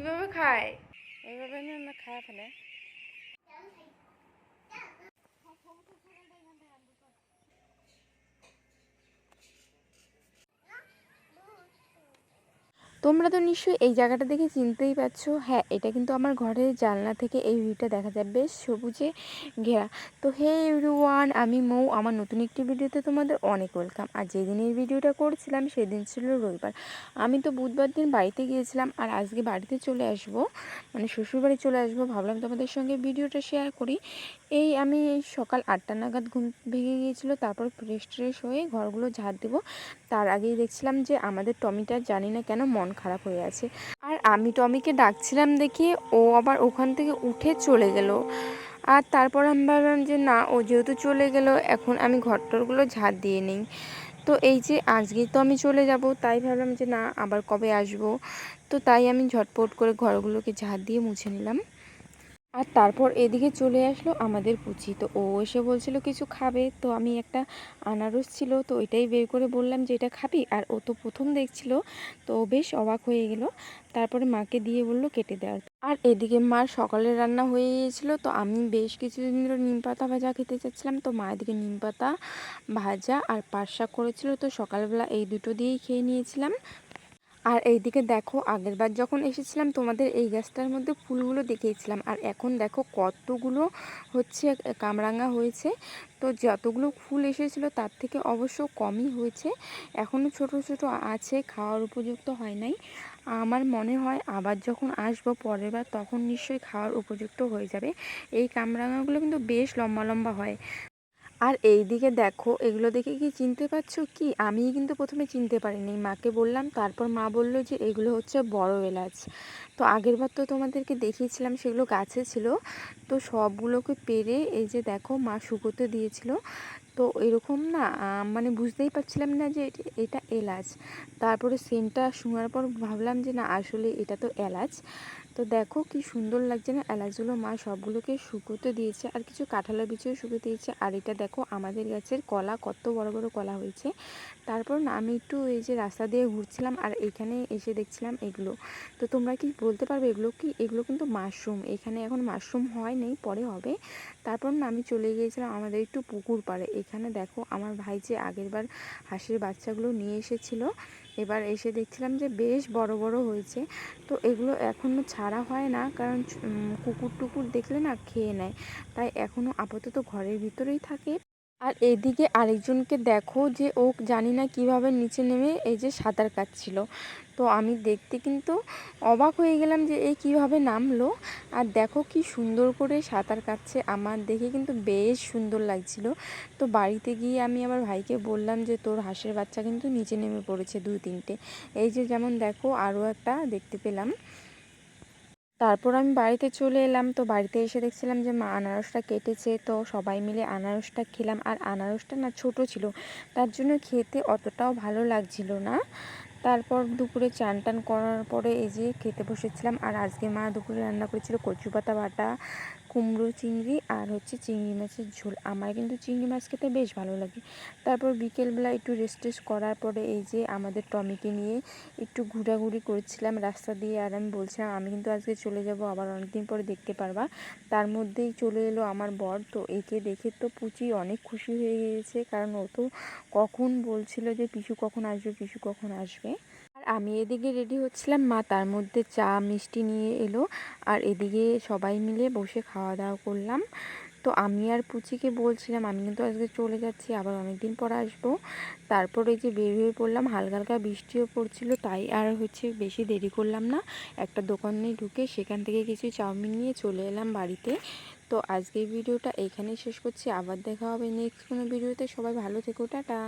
কিভাবে খায়? এইভাবে না খায় ফেলে। তোমরা তো নিশ্চয়ই এই জায়গাটা দেখে চিনতেই পারছো। হ্যাঁ, এটা কিন্তু আমার ঘরের জানলা থেকে এই ভিউটা দেখা যায়, বেশ সবুজে ঘেরা। তো হে এভরিওয়ান, আমি মৌ। আমার নতুন একটি ভিডিওতে তোমাদের অনেক ওয়েলকাম। আর যেদিন এই ভিডিওটা করছিলাম সেদিন ছিল রবিবার। আমি তো বুধবার দিন বাড়িতে গিয়েছিলাম, আর আজকে বাড়িতে চলে আসব, মানে শ্বশুরবাড়ি চলে আসবো। ভাবলাম তোমাদের সঙ্গে ভিডিওটা শেয়ার করি। আমি সকাল 8টা নাগাদ ঘুম ভেঙে গিয়েছিলো। তারপর ফ্রেশ হয়ে ঘরগুলো ঝাড় দেবো। তার আগেই দেখছিলাম যে আমাদের টমিটা জানি না কেন মন খারাপ হয়ে আছে। আর আমি টমিকে ডাকছিলাম দেখে ও আবার ওখান থেকে উঠে চলে গেল। আর তারপর আমি ভাবলাম যে না, ও যেহেতু চলে গেল, এখন আমি ঘরটরগুলো ঝাড় দিয়ে নিই। তো এই যে আজকেই তো আমি চলে যাব, তাই ভাবলাম যে না, আবার কবে আসব। তো তাই আমি ঝটপট করে ঘরগুলোকে ঝাড় দিয়ে মুছে নিলাম। আর তারপর এদিকে চলে আসলো আমাদের পুচি। তো ও এসে বলছিল কিছু খাবে। তো আমি একটা আনারস ছিল, তো এটাই বের করে বললাম যে এটা খাবি। আর ও তো প্রথম দেখছিল, তো ও বেশ অবাক হয়ে গেল। তারপরে মাকে দিয়ে বললো কেটে দেওয়ার। আর এদিকে মার সকালের রান্না হয়ে গিয়েছিলো। তো আমি বেশ কিছুদিন ধরে নিম পাতা ভাজা খেতে চাচ্ছিলাম। তো মা এদিকে নিম পাতা ভাজা আর পাট শাক করেছিল। তো সকালবেলা এই দুটো দিয়েই খেয়ে নিয়েছিলাম। আর এইদিকে দেখো, আগেরবার যখন এসেছিলাম তোমাদের এই গাছটার মধ্যে ফুলগুলো দেখিয়েছিলাম, আর এখন দেখো কতগুলো হচ্ছে কামরাঙা হয়েছে। তো যতগুলো ফুল এসেছিলো তার থেকে অবশ্য কমই হয়েছে, এখনও ছোট ছোট আছে, খাওয়ার উপযুক্ত হয় নাই। আমার মনে হয় আবার যখন আসবো পরের বার, তখন নিশ্চয়ই খাওয়ার উপযুক্ত হয়ে যাবে। এই কামরাঙাগুলো কিন্তু বেশ লম্বা লম্বা হয়। আর এই দিকে দেখো, এগুলো দেখে কি চিনতে পারছো কি? আমি কিন্তু প্রথমে চিনতে পারিনি, মাকে বললাম। তারপর মা বলল যে এগুলো হচ্ছে বড় এলাচ। তো আগেরবার তো তোমাদেরকে দেখিয়েছিলাম সেগুলো গাছে ছিল। তো সবগুলোকে পেরে এই যে দেখো মা শুকোতে দিয়েছিল। তো এরকম না, মানে বুঝতেই পারছিলাম না যে এটা এলাচ। তারপরে সেন্টটা শোনার পর ভাবলাম যে না, আসলে এটা তো এলাচ। তো দেখো কি সুন্দর লাগছে না এলাচগুলো। মা সবগুলোকে শুকোতে দিয়েছে, আর কিছু কাঁঠালের বিচিও শুকোতে দিয়েছে। আর এটা দেখো আমাদের গাছের কলা, কত বড় বড় কলা হয়েছে। তারপর না আমি একটু এই যে রাস্তা দিয়ে ঘুরছিলাম, আর এখানে এসে দেখছিলাম এগুলো। তো তোমরা কি বলতে পারবে এগুলো কি? এগুলো কিন্তু মাশরুম। এখানে এখন মাশরুম হয় নেই, পরে হবে। তারপর না আমি চলে গিয়েছিলাম আমাদের একটু পুকুর পাড়ে। এখানে দেখো আমার ভাই যে আগেরবার হাঁসের বাচ্চাগুলো নিয়ে এসেছিলো, এবার এসে দেখছিলাম যে বেশ বড় বড় হয়েছে। তো এগুলো এখনও ছাড়া হয় না, কারণ কুকুর টুকুর দেখলে না খেয়ে নেয়। তাই এখনও আপাতত ঘরের ভিতরেই থাকে। আর এদিকে আরেকজনকে দেখো, যে ও জানি না কিভাবে নিচে নেমে এই যে সাঁতার কাটছিল। তো আমি দেখতে কিন্তু অবাক হয়ে গেলাম যে এই কিভাবে নামলো। আর দেখো কি সুন্দর করে সাঁতার কাটছে, আমার দেখে কিন্তু বেশ সুন্দর লাগছিল। তো বাড়িতে গিয়ে আমি আমার ভাইকে বললাম যে তোর হাঁসের বাচ্চা কিন্তু নিচে নেমে পড়েছে 2-3টে। এই যে যেমন দেখো আরও একটা দেখতে পেলাম। তারপর আমি বাড়িতে চলে এলাম। তো বাড়িতে এসে দেখছিলাম যে মা আনারসটা কেটেছে। তো সবাই মিলে আনারসটা খেলাম। আর আনারসটা না ছোট ছিল, তার জন্য খেতে অতটাও ভালো লাগছিল না। তারপর দুপুরে চান টান করার পরে এই যে খেতে বসেছিলাম। আর আজকে মা দুপুরে রান্না করেছিল কচু পাতা বাটা, কুমড়ো চিংড়ি, আর হচ্ছে চিংড়ি মাছের ঝোল। আমার কিন্তু চিংড়ি মাছ খেতে বেশ ভালো লাগে। তারপর বিকেলবেলা একটু রেস্ট করার পরে এই যে আমাদের টমিকে নিয়ে একটু ঘোরাঘুরি করছিলাম রাস্তা দিয়ে। আর আমি বলছিলাম আমি কিন্তু আজকে চলে যাব, আবার অনেকদিন পরে দেখতে পারবা। তার মধ্যেই চলে এলো আমার বর। তো একে দেখে তো পুচি অনেক খুশি হয়ে গিয়েছে, কারণ ও তো কখন বলছিল যে পিসু কখন আসবে, পিসু কখন আসবে। আর আমি এদিকে রেডি হচ্ছিলাম, মা তার মধ্যে চা মিষ্টি নিয়ে এলো। আর এদিকে সবাই মিলে বসে খাওয়া দাওয়া করলাম। তো আমি আর পুচিকে বলছিলাম আমি কিন্তু আজকে চলে যাচ্ছি, আবার অনেকদিন পর আসবো। তারপর এই যে বের হয়ে পড়লাম, হালকা হালকা বৃষ্টিও পড়ছিল, তাই আর হচ্ছে বেশি দেরি করলাম না। একটা দোকানে ঢুকে সেখান থেকে কিছু চাউমিন নিয়ে চলে এলাম বাড়িতে। তো আজকের ভিডিওটা এখানেই শেষ করছি, আবার দেখা হবে নেক্সট কোনো ভিডিওতে। সবাই ভালো থেকো, টাটা।